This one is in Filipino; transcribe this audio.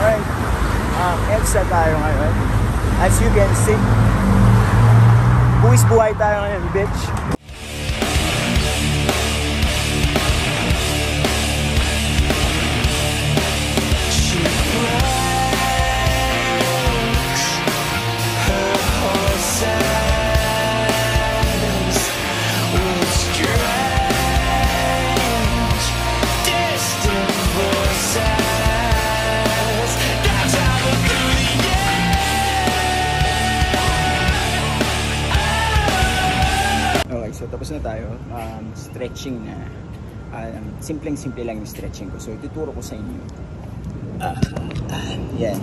Alright, EDSA tayo ngayon. As you can see, buwis buhay tayo ngayon, bitch. So tapos na tayo, stretching na. Simpleng-simple lang yung stretching ko. So ituturo ko sa inyo. Yan.